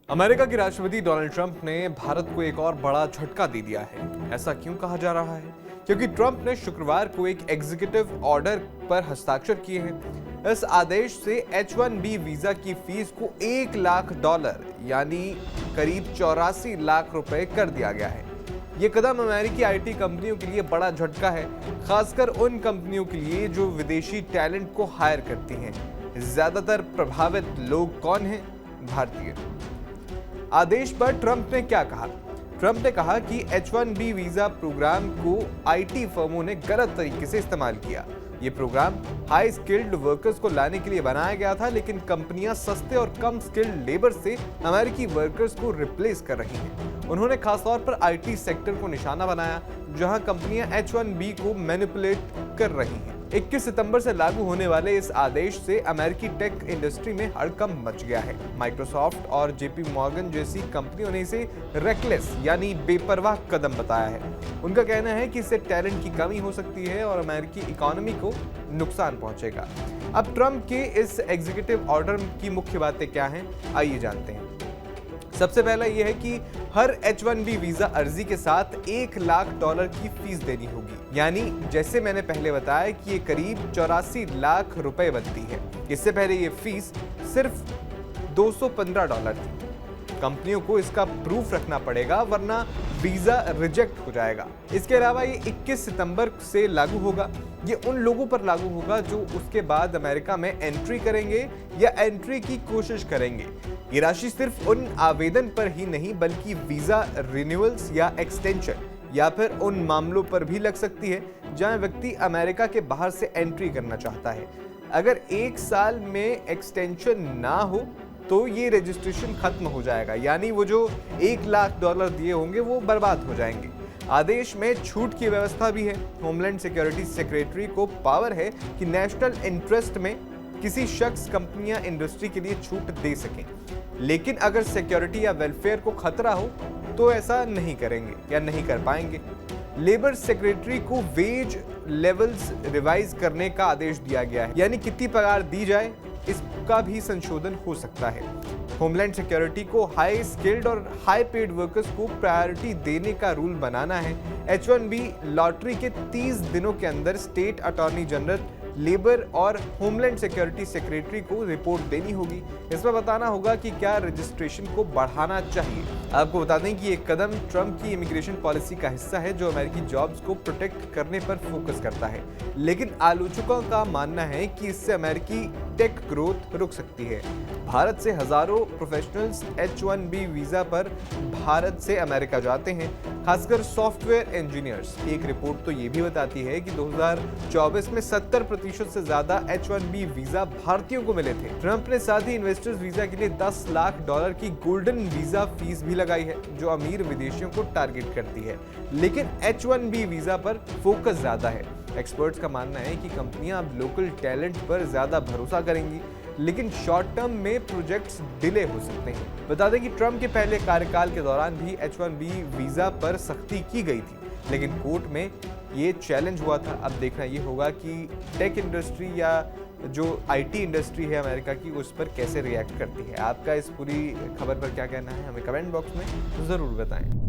America के राष्ट्रपति Donald Trump ने भारत को एक और बड़ा झटका दे दिया है। ऐसा क्यों कहा जा रहा है? क्योंकि ट्रंप ने शुक्रवार को एक एग्जीक्यूटिव ऑर्डर पर हस्ताक्षर किए हैं। इस आदेश से H-1B वीजा की फीस को $1 लाख यानी करीब 84 लाख रुपए कर दिया गया है। ये कदम अमेरिकी आईटी कंपनियों के लिए बड़ा झटका है, खासकर उन कंपनियों के लिए जो विदेशी टैलेंट को हायर करती हैं। ज्यादातर प्रभावित लोग कौन हैं? भारतीय। आदेश पर ट्रंप ने क्या कहा? ट्रंप ने कहा कि H-1B वीजा प्रोग्राम को आईटी फर्मों ने गलत तरीके से इस्तेमाल किया। ये प्रोग्राम हाई स्किल्ड वर्कर्स को लाने के लिए बनाया गया था, लेकिन कंपनियां सस्ते और कम स्किल्ड लेबर से अमेरिकी वर्कर्स को रिप्लेस कर रही हैं। उन्होंने खासतौर पर आईटी सेक्टर को निशाना बनाया, जहां कंपनियां H-1B को मैनिपुलेट कर रही हैं। 21 सितंबर से लागू होने वाले इस आदेश से अमेरिकी टेक इंडस्ट्री में हड़कंप मच गया है। माइक्रोसॉफ्ट और जेपी मॉर्गन जैसी कंपनियों ने इसे रेकलेस यानी बेपरवाह कदम बताया है। उनका कहना है कि इससे टैलेंट की कमी हो सकती है और अमेरिकी इकोनॉमी को नुकसान पहुंचेगा। अब ट्रंप के इस एग्जीक्यूटिव ऑर्डर की मुख्य बातें क्या हैं, आइए जानते हैं। सबसे पहला यह है कि हर H-1B वीजा अर्जी के साथ $1 लाख की फीस देनी होगी। यानी जैसे मैंने पहले बताया कि ये करीब 84 लाख रुपए बनती है। इससे पहले ये फीस सिर्फ $215 थी। कंपनियों को इसका प्रूफ रखना पड़ेगा, वरना वीजा रिजेक्ट हो जाएगा। इसके अलावा ये 21 सितंबर से लागू होगा। ये उन लोगों पर लागू होगा जो उसके बाद अमेरिका में एंट्री करेंगे या एंट्री की कोशिश करेंगे। ये राशि सिर्फ उन आवेदन पर ही नहीं, बल्कि वीजा रिन्यूअल्स या एक्सटेंशन या फिर उन मामलों पर भी लग सकती है जहां व्यक्ति अमेरिका के बाहर से एंट्री करना चाहता है। अगर 1 साल में एक्सटेंशन ना हो तो ये रजिस्ट्रेशन खत्म हो जाएगा, यानी वो जो $1 लाख दिए होंगे वो बर्बाद हो जाएंगे। आदेश में छूट की व्यवस्था भी है। होमलैंड सिक्योरिटी सेक्रेटरी को पावर है कि नेशनल इंटरेस्ट में किसी शख्स, कंपनियां इंडस्ट्री के लिए छूट दे सकें, लेकिन अगर सिक्योरिटी या वेलफेयर को खतरा हो तो ऐसा नहीं करेंगे या नहीं कर पाएंगे। लेबर सेक्रेटरी को वेज लेवल्स रिवाइज करने का आदेश दिया गया है, यानी कितनी पगार दी जाए इसका भी संशोधन हो सकता है। होमलैंड सिक्योरिटी को हाई स्किल्ड और हाई पेड वर्कर्स को प्रायोरिटी देने का रूल बनाना है। H-1B लॉटरी के 30 दिनों के अंदर स्टेट अटॉर्नी जनरल, लेबर और होमलैंड सिक्योरिटी सेक्रेटरी को रिपोर्ट देनी होगी। इसमें बताना होगा कि क्या रजिस्ट्रेशन को बढ़ाना चाहिए। आपको बता दें कि ये कदम ट्रंप की इमिग्रेशन पॉलिसी का हिस्सा है, जो अमेरिकी जॉब्स को प्रोटेक्ट करने पर फोकस करता है। लेकिन आलोचकों का मानना है कि इससे अमेरिकी टेक ग्रोथ रुक सकती है। भारत से हजारों प्रोफेशनल्स H-1B वीजा पर भारत से अमेरिका जाते हैं, खासकर सॉफ्टवेयर इंजीनियर्स। एक रिपोर्ट तो ये भी बताती है कि 2024 में 70% से ज्यादा H-1B वीजा भारतीयों को मिले थे। ट्रंप ने साथ ही इन्वेस्टर्स वीजा के लिए $10 लाख की गोल्डन वीजा फीस भी लगाई है, जो अमीर विदेशियों को टारगेट करती है। लेकिन H-1B वीजा पर फोकस ज्यादा है। एक्सपर्ट्स का मानना है कि कंपनियां अब लोकल टैलेंट पर ज्यादा भरोसा करेंगी, लेकिन शॉर्ट टर्म में प्रोजेक्ट्स डिले हो सकते हैं। बता दें कि ट्रंप के पहले कार्यकाल के दौरान भी H-1B वीजा पर सख्ती की गई थी, लेकिन कोर्ट में ये चैलेंज हुआ था। अब देखना ये होगा कि टेक इंडस्ट्री या जो आईटी इंडस्ट्री है अमेरिका की, उस पर कैसे रिएक्ट करती है। आपका इस पूरी खबर पर क्या कहना है, हमें कमेंट बॉक्स में ज़रूर बताएं।